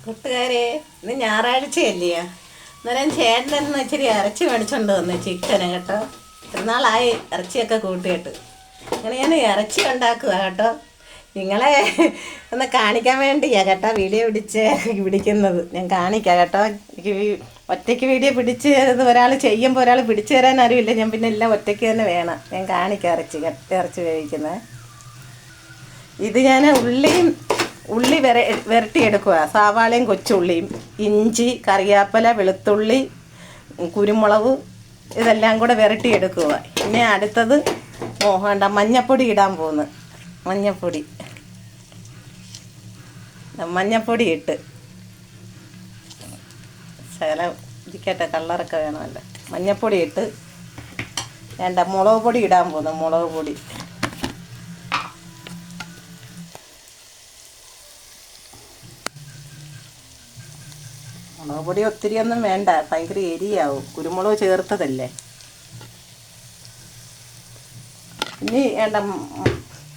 കൂട്ടുകാരെ, ഇന്ന് ഞായറാഴ്ചയല്ലേ? അന്നേരം ചേട്ടനെന്ന് ഇച്ചിരി ഇറച്ചി മേടിച്ചോണ്ട് വന്നു, ചിക്കന് കേട്ടോ. പെരുന്നാളായി ഇറച്ചിയൊക്കെ കൂട്ടിയിട്ട്. അങ്ങനെ ഞാൻ ഇറച്ചി ഉണ്ടാക്കുക കേട്ടോ. നിങ്ങളെ ഒന്ന് കാണിക്കാൻ വേണ്ടിയാ കേട്ടോ വീഡിയോ പിടിക്കുന്നത്. ഞാൻ കാണിക്കാം കേട്ടോ. എനിക്ക് ഒറ്റയ്ക്ക് വീഡിയോ പിടിച്ച് ഒരാൾ ചെയ്യുമ്പോൾ ഒരാൾ പിടിച്ചു തരാൻ അറിയില്ല. ഞാൻ പിന്നെ എല്ലാം ഒറ്റയ്ക്ക് തന്നെ വേണം. ഞാൻ കാണിക്കാം ഇറച്ചി വേവിക്കുന്നത്. ഇത് ഞാൻ ഉള്ളി വരട്ടിയെടുക്കുക. സവാളയും കൊച്ചുള്ളിയും, ഇഞ്ചി, കറിവേപ്പില, വെളുത്തുള്ളി, കുരുമുളക് ഇതെല്ലാം കൂടെ വരട്ടിയെടുക്കുക. പിന്നെ അടുത്തത് മഞ്ഞപ്പൊടി ഇടാൻ പോകുന്നു. മഞ്ഞപ്പൊടി ഇട്ട് ശകലം ഇരിക്കട്ടെ, കളറൊക്കെ വേണമല്ലോ. മഞ്ഞപ്പൊടി ഇട്ട് വേണ്ട മുളക് പൊടി ഇടാൻ പോകുന്നു. മുളക് പൊടി ഒത്തിരിയൊന്നും വേണ്ട, ഭയങ്കര എരിയാവും. കുരുമുളക് ചേർത്തതല്ലേ.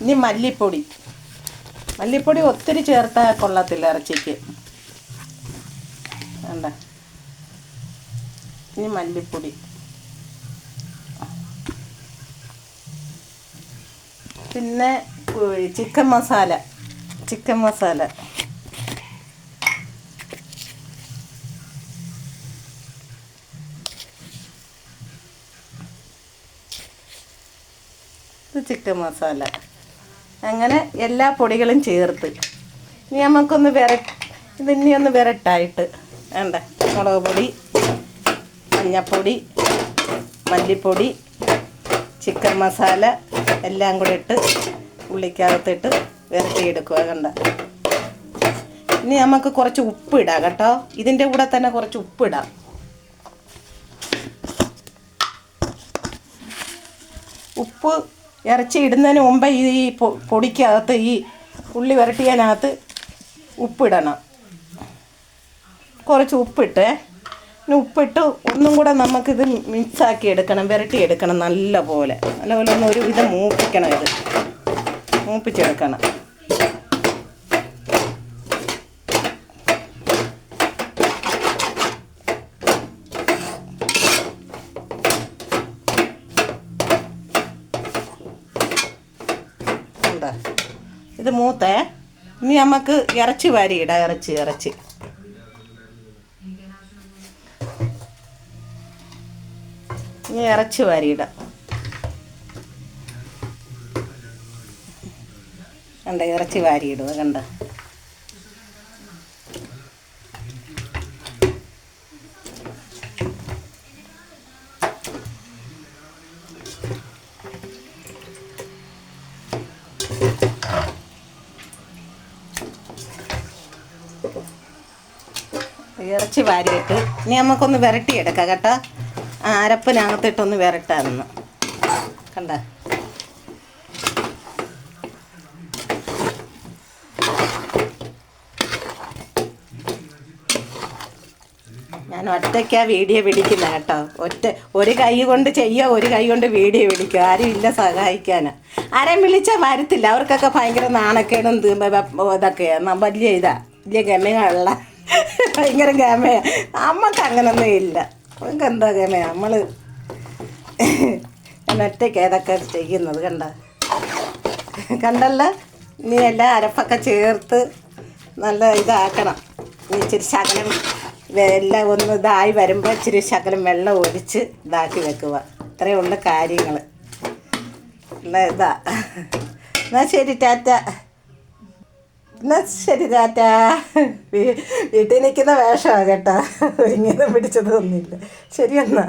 ഇനി മല്ലിപ്പൊടി ഒത്തിരി ചേർത്താൽ കൊള്ളത്തില്ല ഇറച്ചിക്ക്. വേണ്ട. ഇനി മല്ലിപ്പൊടി, പിന്നെ ചിക്കൻ മസാല ചിക്കൻ മസാല. അങ്ങനെ എല്ലാ പൊടികളും ചേർത്ത് ഇനി നമുക്കൊന്ന് ഇതിനി ഒന്ന് വിരട്ടായിട്ട് വേണ്ട. മുളക് പൊടി, മഞ്ഞപ്പൊടി, മല്ലിപ്പൊടി, ചിക്കൻ മസാല എല്ലാം കൂടി ഇട്ട് ഉള്ളിക്കകത്തിട്ട് വിരട്ടിയെടുക്കുക. കണ്ട. ഇനി നമുക്ക് കുറച്ച് ഉപ്പിടാം കേട്ടോ. ഇതിൻ്റെ കൂടെ തന്നെ കുറച്ച് ഉപ്പിടാം. ഉപ്പ് ഇറച്ചി ഇടുന്നതിന് മുമ്പ് ഈ പൊടിക്കകത്ത്, ഈ ഉള്ളി വരട്ടിയതിനകത്ത് ഉപ്പിടണം. കുറച്ച് ഉപ്പിട്ട് ഉപ്പിട്ട് ഒന്നും കൂടെ നമുക്കിത് മിക്സാക്കി എടുക്കണം, വരട്ടിയെടുക്കണം. നല്ലപോലെ ഒന്ന് ഒരു വിധം മൂപ്പിക്കണം. ഇത് മൂപ്പിച്ചെടുക്കണം. ഇത് മൂത്തേ. ഇനി നമുക്ക് ഇറച്ചി വാരിയിടാം. ഇറച്ചി ഇനി ഇറച്ചി വാരിയിടാം. കണ്ട, ഇറച്ചി വാരിയിടുക. കണ്ട. ഇറച്ചി വാരിയിട്ട് ഇനി നമുക്കൊന്ന് വിരട്ടിയെടുക്കാം കേട്ടോ. അരപ്പിനകത്തിട്ടൊന്ന് വിരട്ടാമെന്ന്. കണ്ട. ഞാൻ ഒറ്റയ്ക്കാ വീഡിയോ പിടിക്കുന്ന കേട്ടോ. ഒരു കൈ കൊണ്ട് ചെയ്യുക, ഒരു കൈ കൊണ്ട് വീഡിയോ പിടിക്കുക. ആരും ഇല്ല സഹായിക്കാനാ. ആരെയും വിളിച്ചാൽ വരത്തില്ല. അവർക്കൊക്കെ ഭയങ്കര നാണക്കേടും ഇതൊക്കെയാണ്. വലിയ ഗമയുള്ള ഭയങ്കര ഗമയാ. നമ്മൾക്ക് അങ്ങനൊന്നും ഇല്ല. നമുക്ക് എന്താ ഗമയ. നമ്മൾ ഒറ്റയ്ക്ക് ഏതൊക്കെ ചെയ്യുന്നത്. കണ്ടല്ല. ഇനി എല്ലാം അരപ്പൊക്കെ ചേർത്ത് നല്ല ഇതാക്കണം. ഇച്ചിരി ശകലം എല്ലാം ഒന്ന് ഇതായി വരുമ്പോൾ ഇച്ചിരി ശകലം വെള്ളം ഒഴിച്ച് ഇതാക്കി വെക്കുക. ഇത്രയേ ഉള്ള കാര്യങ്ങൾ. നല്ല ഇതാ. എന്നാൽ ശരി, ടാറ്റ. വീട്ടിൽ നിൽക്കുന്ന വേഷമാണ് കേട്ടോ. ഇങ്ങനെ പിടിച്ചതൊന്നുമില്ല. ശരി എന്നാ.